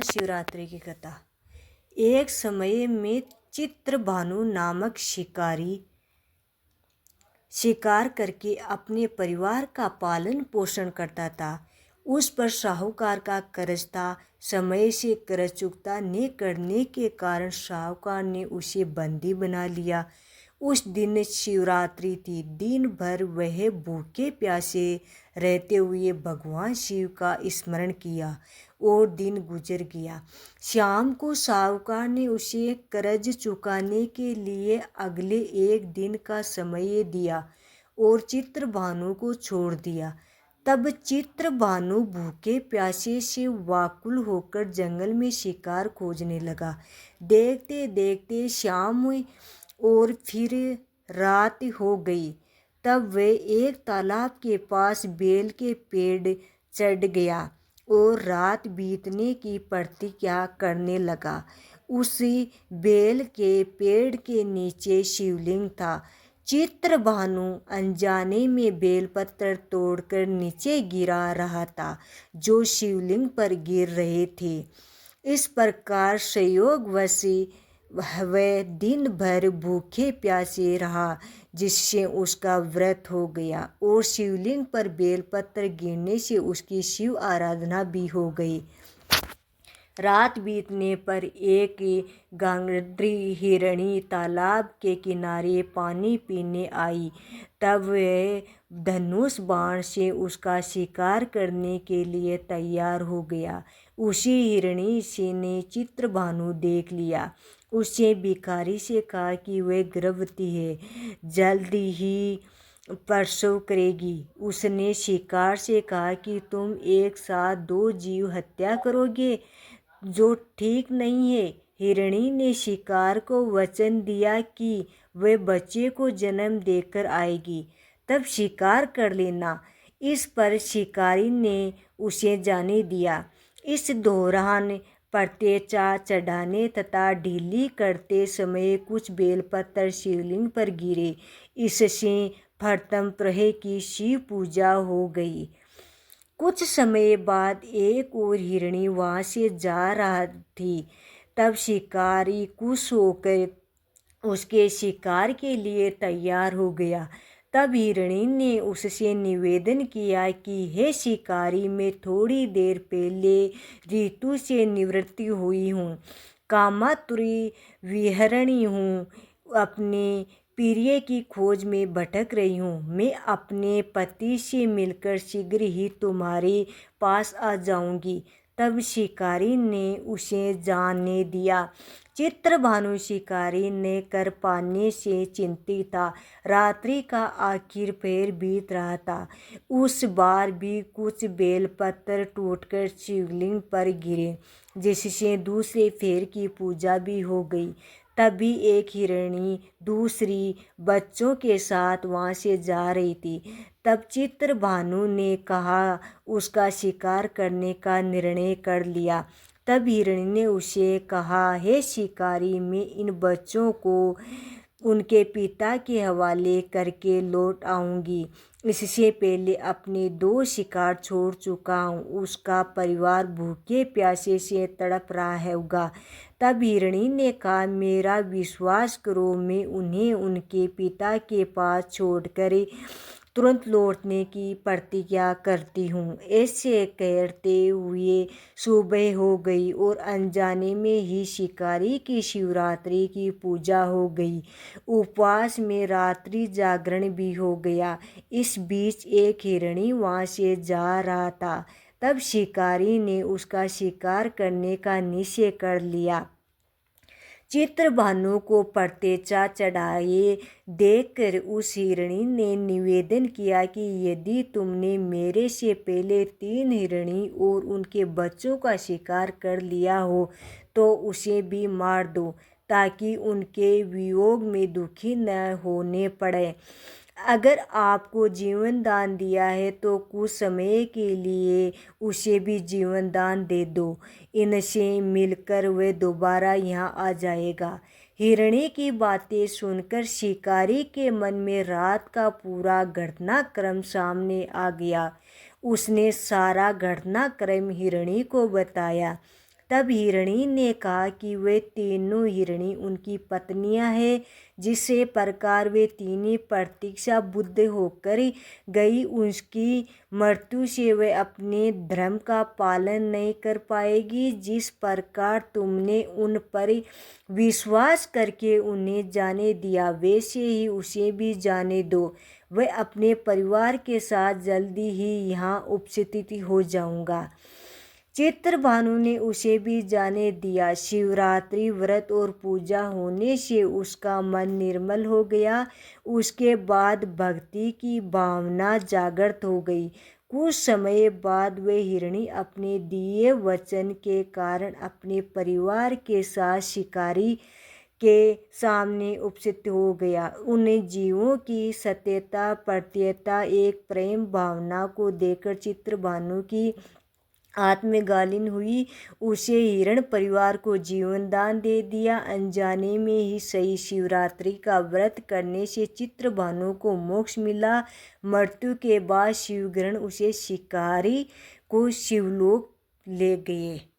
महाशिवरात्रि की कथा। एक समय में चित्रभानु नामक शिकारी शिकार करके अपने परिवार का पालन पोषण करता था। उस पर साहूकार का कर्ज था। समय से कर्ज चुकता न करने के कारण साहूकार ने उसे बंदी बना लिया। उस दिन शिवरात्रि थी। दिन भर वह भूखे प्यासे रहते हुए भगवान शिव का स्मरण किया और दिन गुजर गया। शाम को साहूकार ने उसे कर्ज चुकाने के लिए अगले एक दिन का समय दिया और चित्रभानु को छोड़ दिया। तब चित्रभानु भूखे प्यासे से व्याकुल होकर जंगल में शिकार खोजने लगा। देखते देखते शाम हुई और फिर रात हो गई। तब वह एक तालाब के पास बेल के पेड़ चढ़ गया और रात बीतने की प्रतीक्षा करने लगा। उसी बेल के पेड़ के नीचे शिवलिंग था। चित्रभानु अनजाने में बेलपत्र तोड़कर नीचे गिरा रहा था, जो शिवलिंग पर गिर रहे थे। इस प्रकार संयोगवश वह दिन भर भूखे प्यासे रहा, जिससे उसका व्रत हो गया और शिवलिंग पर बेलपत्र गिरने से उसकी शिव आराधना भी हो गई। रात बीतने पर एक गांगडी हिरणी तालाब के किनारे पानी पीने आई। तब वह धनुष बाण से उसका शिकार करने के लिए तैयार हो गया। उसी हिरणी से ने चित्रभानु देख लिया। उसने भिखारी से कहा कि वह गर्भवती है, जल्द ही प्रसव करेगी। उसने शिकार से कहा कि तुम एक साथ दो जीव हत्या करोगे, जो ठीक नहीं है। हिरणी ने शिकार को वचन दिया कि वह बच्चे को जन्म देकर आएगी, तब शिकार कर लेना। इस पर शिकारी ने उसे जाने दिया। इस दौरान प्रत्येचा चढ़ाने तथा ढीली करते समय कुछ बेलपत्र शिवलिंग पर गिरे। इससे प्रथम प्रहर की शिव पूजा हो गई। कुछ समय बाद एक और हिरणी वहाँ से जा रहा थी। तब शिकारी खुश होकर उसके शिकार के लिए तैयार हो गया। तब हिरणी ने उससे निवेदन किया कि हे शिकारी, मैं थोड़ी देर पहले ऋतु से निवृत्ति हुई हूँ, कामातुरी विहरणी हूँ, अपने प्रिय की खोज में भटक रही हूँ। मैं अपने पति से मिलकर शीघ्र ही तुम्हारे पास आ जाऊंगी। तब शिकारी ने उसे जाने दिया। चित्रभानु शिकारी ने कर पाने से चिंतित था। रात्रि का आखिर पहर बीत रहा था। उस बार भी कुछ बेलपत्र टूटकर शिवलिंग पर गिरे, जिससे दूसरे फेर की पूजा भी हो गई। तभी एक हिरणी दूसरी बच्चों के साथ वहाँ से जा रही थी। तब चित्रभानु ने कहा उसका शिकार करने का निर्णय कर लिया। तब हिरणी ने उसे कहा, हे शिकारी, मैं इन बच्चों को उनके पिता के हवाले करके लौट आऊँगी। इससे पहले अपने दो शिकार छोड़ चुका हूँ। उसका परिवार भूखे प्यासे से तड़प रहा होगा। तब हिरणी ने कहा, मेरा विश्वास करो, मैं उन्हें उनके पिता के पास छोड़कर तुरंत लौटने की प्रतिज्ञा करती हूँ। ऐसे कहते हुए सुबह हो गई और अनजाने में ही शिकारी की शिवरात्रि की पूजा हो गई। उपवास में रात्रि जागरण भी हो गया। इस बीच एक हिरणी वहाँ से जा रहा था। तब शिकारी ने उसका शिकार करने का निश्चय कर लिया। चित्रभानु को प्रत्येचा चढ़ाए देखकर उस हिरणी ने निवेदन किया कि यदि तुमने मेरे से पहले 3 हिरणी और उनके बच्चों का शिकार कर लिया हो तो उसे भी मार दो, ताकि उनके वियोग में दुखी न होने पड़े। अगर आपको जीवन दान दिया है तो कुछ समय के लिए उसे भी जीवन दान दे दो। इनसे मिलकर वह दोबारा यहाँ आ जाएगा। हिरणी की बातें सुनकर शिकारी के मन में रात का पूरा घटनाक्रम सामने आ गया। उसने सारा घटनाक्रम हिरणी को बताया। तब हिरणी ने कहा कि वे तीनों हिरणी उनकी पत्नियां हैं। जिस प्रकार वे तीनों प्रतीक्षा बुद्ध होकर गई, उसकी मृत्यु से वे अपने धर्म का पालन नहीं कर पाएगी। जिस प्रकार तुमने उन पर विश्वास करके उन्हें जाने दिया, वैसे ही उसे भी जाने दो। वह अपने परिवार के साथ जल्दी ही यहाँ उपस्थित हो जाऊंगा। चित्रभानु ने उसे भी जाने दिया। शिवरात्रि व्रत और पूजा होने से उसका मन निर्मल हो गया। उसके बाद भक्ति की भावना जागृत हो गई। कुछ समय बाद वे हिरणी अपने दिए वचन के कारण अपने परिवार के साथ शिकारी के सामने उपस्थित हो गया। उन जीवों की सत्यता, प्रत्ययता, एक प्रेम भावना को देखकर चित्रभानु की आत्मग्लानि हुई। उसे हिरण परिवार को जीवन दान दे दिया। अनजाने में ही सही, शिवरात्रि का व्रत करने से चित्रभानु को मोक्ष मिला। मृत्यु के बाद शिवग्रहण उसे शिकारी को शिवलोक ले गए।